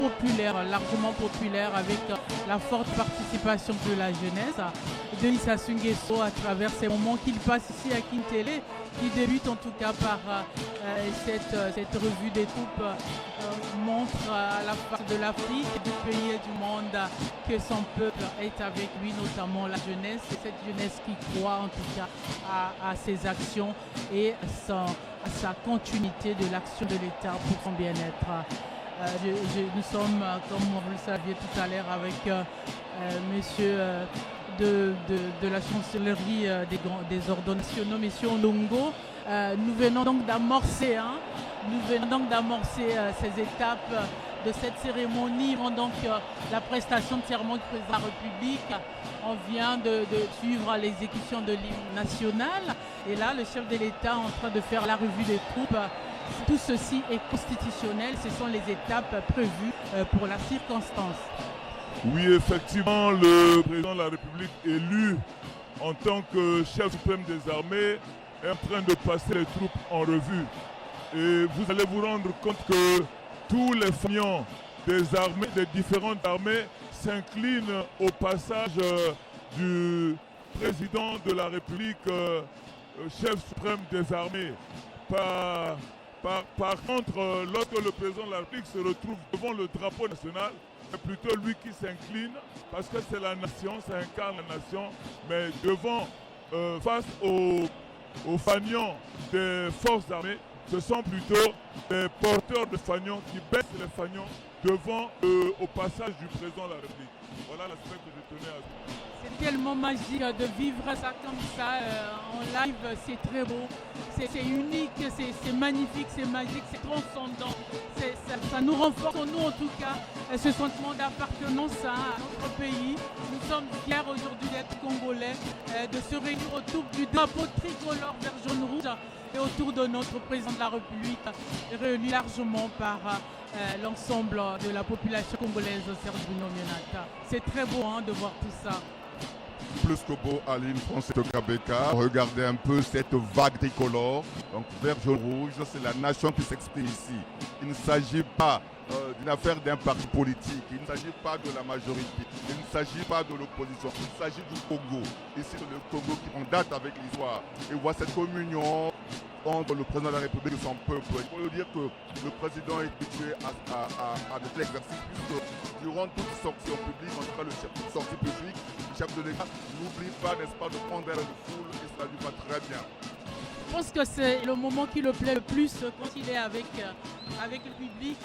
populaire, largement populaire, avec la forte participation de la jeunesse. Denis Sassou Nguesso, à travers ces moments qu'il passe ici à Kintélé, qui débute en tout cas par cette revue des troupes, montre à la face de l'Afrique, du pays et du monde que son peuple est avec lui, notamment la jeunesse, et cette jeunesse qui croit en tout cas à ses actions et à sa continuité de l'action de l'État pour son bien-être. Nous sommes, comme vous le saviez tout à l'heure, avec monsieur de la chancellerie des ordres nationaux, monsieur Ondongo. Nous venons donc d'amorcer ces étapes de cette cérémonie, donc la prestation de serment du président de la République. On vient de suivre l'exécution de l'hymne national et là le chef de l'État est en train de faire la revue des troupes. Tout ceci est constitutionnel, ce sont les étapes prévues pour la circonstance. Oui, effectivement, le président de la République élu en tant que chef suprême des armées est en train de passer les troupes en revue. Et vous allez vous rendre compte que tous les fanions des armées, des différentes armées, s'inclinent au passage du président de la République, chef suprême des armées. Par contre, lorsque le président de la République se retrouve devant le drapeau national, c'est plutôt lui qui s'incline parce que c'est la nation, ça incarne la nation, mais face aux fanions des forces armées, ce sont plutôt des porteurs de fanions qui baissent les fanions devant au passage du président de la République. Voilà l'aspect que je tenais à dire. C'est tellement magique de vivre ça comme ça en live, c'est très beau, c'est unique, c'est magnifique, c'est magique, c'est transcendant. Ça nous renforce en nous en tout cas ce sentiment d'appartenance à notre pays. Nous sommes fiers aujourd'hui d'être Congolais, de se réunir autour du drapeau tricolore vert jaune rouge et autour de notre président de la République, réuni largement par l'ensemble de la population congolaise au Serge Binomianata. C'est très beau de voir tout ça. Plus que beau, Aline Franceto Kabeka. Regardez un peu cette vague tricolore. Donc vert, jaune, rouge, c'est la nation qui s'exprime ici. Il ne s'agit pas d'une affaire d'un parti politique. Il ne s'agit pas de la majorité. Il ne s'agit pas de l'opposition. Il s'agit du Congo. Ici, c'est le Congo qui prend date avec l'histoire. Et voit cette communion entre le président de la République et son peuple. Il faut dire que le président est habitué à de tels exercices, puisque durant toute sortie en public, en tout cas le chef de sortie publique, le chef de l'État n'oublie pas, n'est-ce pas, de prendre l'air de foule, et cela lui va très bien. Je pense que c'est le moment qui le plaît le plus quand il est avec le public,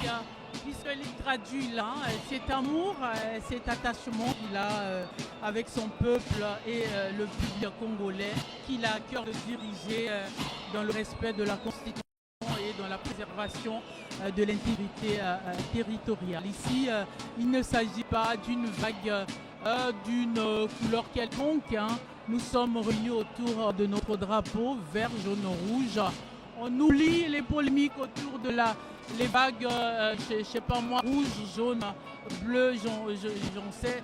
puisqu'il traduit là cet amour, cet attachement qu'il a avec son peuple et le public congolais, qu'il a à cœur de diriger dans le respect de la Constitution et dans la préservation de l'intégrité territoriale. Ici, il ne s'agit pas d'une vague, d'une couleur quelconque. Nous sommes réunis autour de notre drapeau vert, jaune, rouge. On oublie les polémiques autour de les vagues, je ne sais pas moi, rouge, jaune, bleu, j'en sais,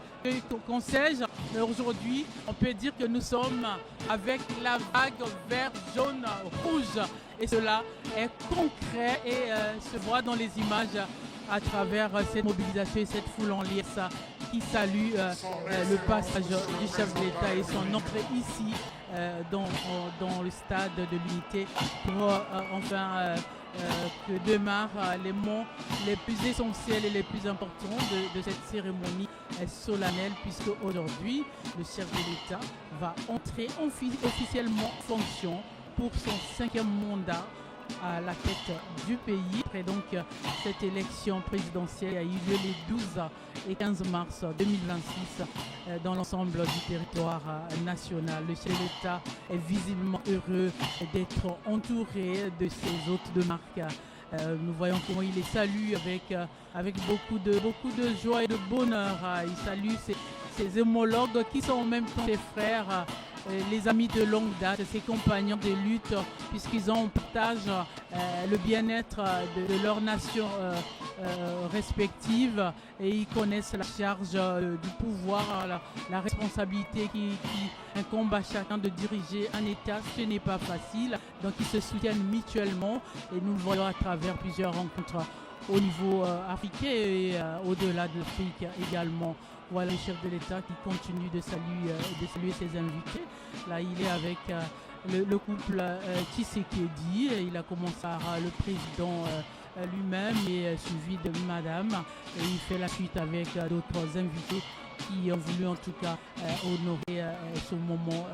qu'on sais-je. Mais aujourd'hui, on peut dire que nous sommes avec la vague vert, jaune, rouge. Et cela est concret et se voit dans les images à travers cette mobilisation et cette foule en liesse qui salue le passage du chef de l'État et son entrée ici dans le stade de l'unité pour que démarrent les mots les plus essentiels et les plus importants de cette cérémonie solennelle, puisque aujourd'hui le chef de l'État va entrer officiellement en fonction pour son 5e mandat à la tête du pays. Après donc cette élection présidentielle a eu lieu les 12 et 15 mars 2026 dans l'ensemble du territoire national. Le chef de l'État est visiblement heureux d'être entouré de ses hôtes de marque. Nous voyons comment il les salue avec beaucoup de joie et de bonheur. Il salue ses homologues qui sont en même temps ses frères, les amis de longue date, ses compagnons de lutte, puisqu'ils ont en partage le bien-être de leur nation respective, et ils connaissent la charge du pouvoir, la responsabilité qui incombe à chacun de diriger un État. Ce n'est pas facile, donc ils se soutiennent mutuellement, et nous le voyons à travers plusieurs rencontres au niveau africain et au-delà de l'Afrique également. Voilà le chef de l'État qui continue de saluer ses invités. Là, il est avec le couple Tshisekedi. Il a commencé par le président lui-même et suivi de madame. Et il fait la suite avec d'autres invités qui ont voulu en tout cas honorer ce moment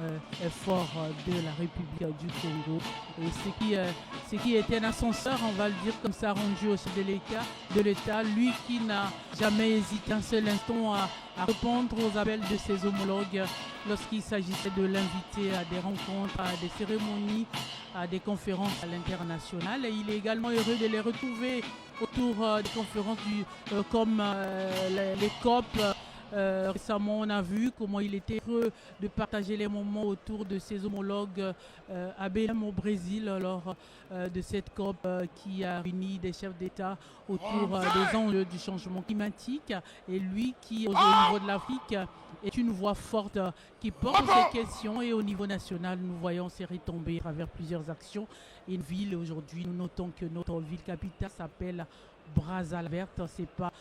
fort de la République du Congo. Et ce qui était un ascenseur, on va le dire comme ça, rendu au chef de l'État, lui qui n'a jamais hésité un seul instant à répondre aux appels de ses homologues lorsqu'il s'agissait de l'inviter à des rencontres, à des cérémonies, à des conférences à l'international. Et il est également heureux de les retrouver autour des conférences comme les COP. Récemment, on a vu comment il était heureux de partager les moments autour de ses homologues à Belém au Brésil lors de cette COP qui a réuni des chefs d'État autour des enjeux du changement climatique. Et lui qui, au niveau de l'Afrique, est une voix forte qui porte ces questions. Et au niveau national, nous voyons ces retombées à travers plusieurs actions. Une ville, aujourd'hui, nous notons que notre ville capitale s'appelle Brazzaville. C'est pas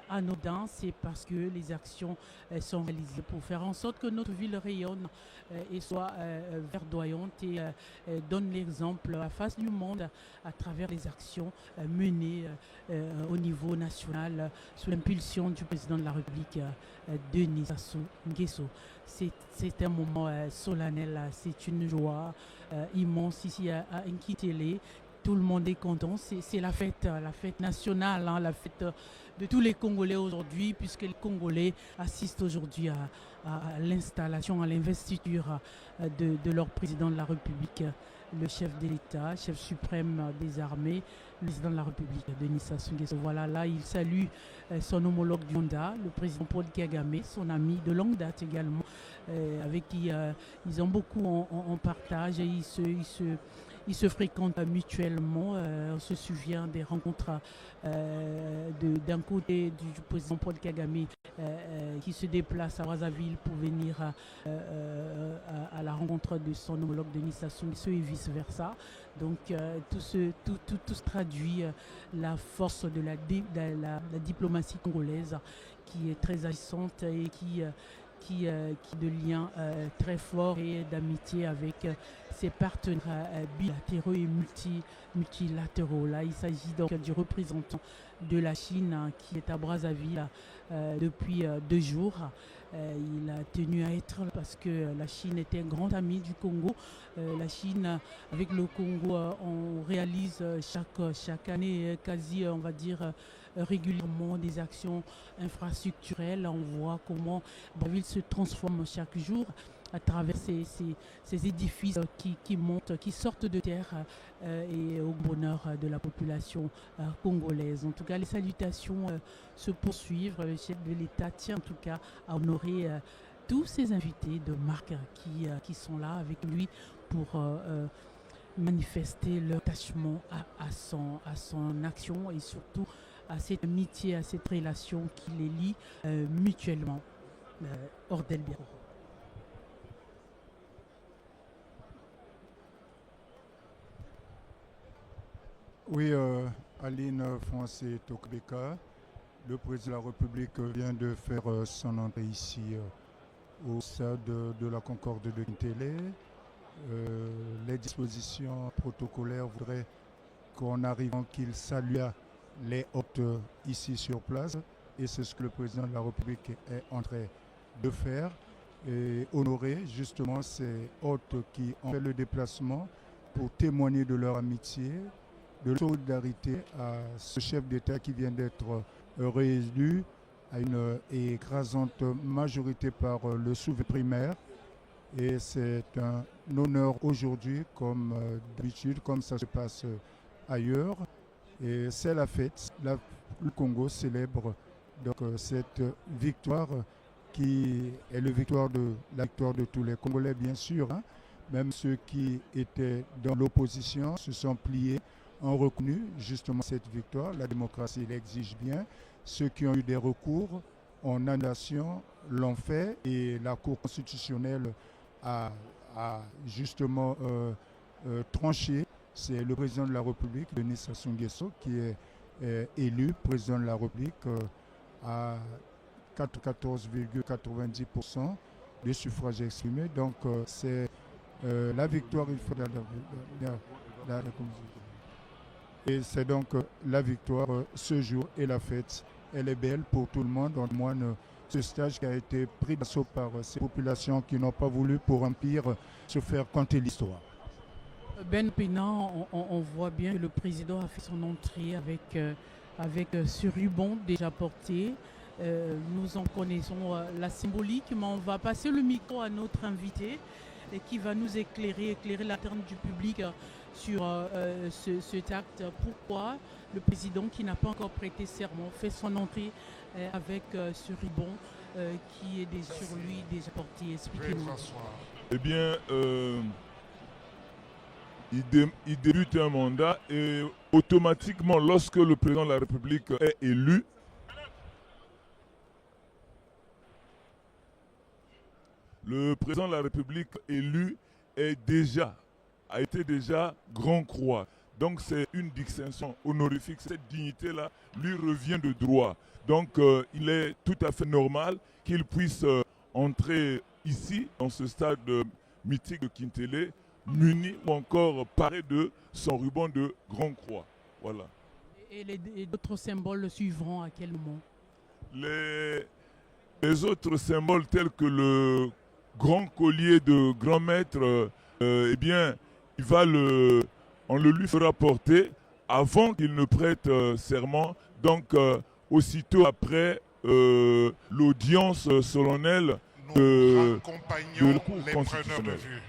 anodin, c'est parce que les actions sont réalisées pour faire en sorte que notre ville rayonne et soit verdoyante et donne l'exemple à face du monde à travers les actions menées au niveau national sous l'impulsion du président de la République Denis Sassou Nguesso. C'est un moment solennel, c'est une joie immense ici à Nkitele. Tout le monde est content, c'est la fête nationale, hein, la fête de tous les Congolais aujourd'hui, puisque les Congolais assistent aujourd'hui à l'installation, à l'investiture de leur président de la République, le chef de l'État, chef suprême des armées, le président de la République, Denis Sassou Nguesso. Voilà, là, il salue son homologue du Rwanda, le président Paul Kagame, son ami de longue date également, avec qui ils ont beaucoup en partage et ils se fréquentent mutuellement. On se souvient des rencontres d'un côté du président Paul Kagame qui se déplace à Brazzaville pour venir à la rencontre de son homologue Denis Sassou Nguesso et vice-versa. Donc tout se traduit la force de la diplomatie congolaise qui est très agissante et qui de liens très forts et d'amitié avec ses partenaires bilatéraux et multilatéraux. Là, il s'agit donc du représentant de la Chine qui est à Brazzaville depuis 2 jours. Il a tenu à être parce que la Chine était un grand ami du Congo. La Chine, avec le Congo, on réalise chaque année quasi, on va dire, régulièrement des actions infrastructurelles. On voit comment Brazzaville se transforme chaque jour à travers ces édifices qui montent, qui sortent de terre et au bonheur de la population congolaise. En tout cas, les salutations se poursuivent. Le chef de l'État tient en tout cas à honorer tous ces invités de marque qui sont là avec lui pour manifester leur attachement à son action et surtout à cette amitié, à cette relation qui les lie mutuellement. Ordel Biaro. Oui, Aline Français Tokbeka, le président de la République vient de faire son entrée ici au stade de la Concorde de Nkitele. Les dispositions protocolaires voudraient qu'en arrivant qu'il salue les hôtes ici sur place et c'est ce que le président de la République est en train de faire et honorer justement ces hôtes qui ont fait le déplacement pour témoigner de leur amitié, de solidarité à ce chef d'État qui vient d'être réélu à une écrasante majorité par le souverain primaire. Et c'est un honneur aujourd'hui, comme d'habitude, comme ça se passe ailleurs. Et c'est la fête. Le Congo célèbre donc cette victoire qui est la victoire de tous les Congolais, bien sûr. Hein. Même ceux qui étaient dans l'opposition se sont pliés, ont reconnu justement cette victoire. La démocratie l'exige bien. Ceux qui ont eu des recours en annulation l'ont fait et la Cour constitutionnelle a justement tranché. C'est le président de la République, Denis Sassou Nguesso, qui est élu président de la République à 94,90% de suffrages exprimés. Donc c'est la victoire, il faut et c'est donc la victoire ce jour et la fête. Elle est belle pour tout le monde. On témoigne ce stage qui a été pris d'assaut par ces populations qui n'ont pas voulu pour empire se faire compter l'histoire. Ben Pina, on voit bien que le président a fait son entrée avec ce ruban déjà porté. Nous en connaissons la symbolique, mais on va passer le micro à notre invité qui va nous éclairer l'interne du public sur cet acte. Pourquoi le président qui n'a pas encore prêté serment fait son entrée avec ce ruban qui est sur lui déjà porté? Expliquez-nous. Eh bien, il débute un mandat et automatiquement, lorsque le président de la République est élu, le président de la République élu a été déjà Grand Croix. Donc c'est une distinction honorifique. Cette dignité-là lui revient de droit. Donc il est tout à fait normal qu'il puisse entrer ici, dans ce stade mythique de Kintélé, muni ou encore paré de son ruban de Grand Croix. Voilà. Et d'autres symboles suivront à quel moment? Les autres symboles tels que le grand collier de grand maître, eh bien, on le lui fera porter avant qu'il ne prête serment. Donc, aussitôt après l'audience solennelle nous accompagnons de la Cour les preneurs de constitutionnelle. vue.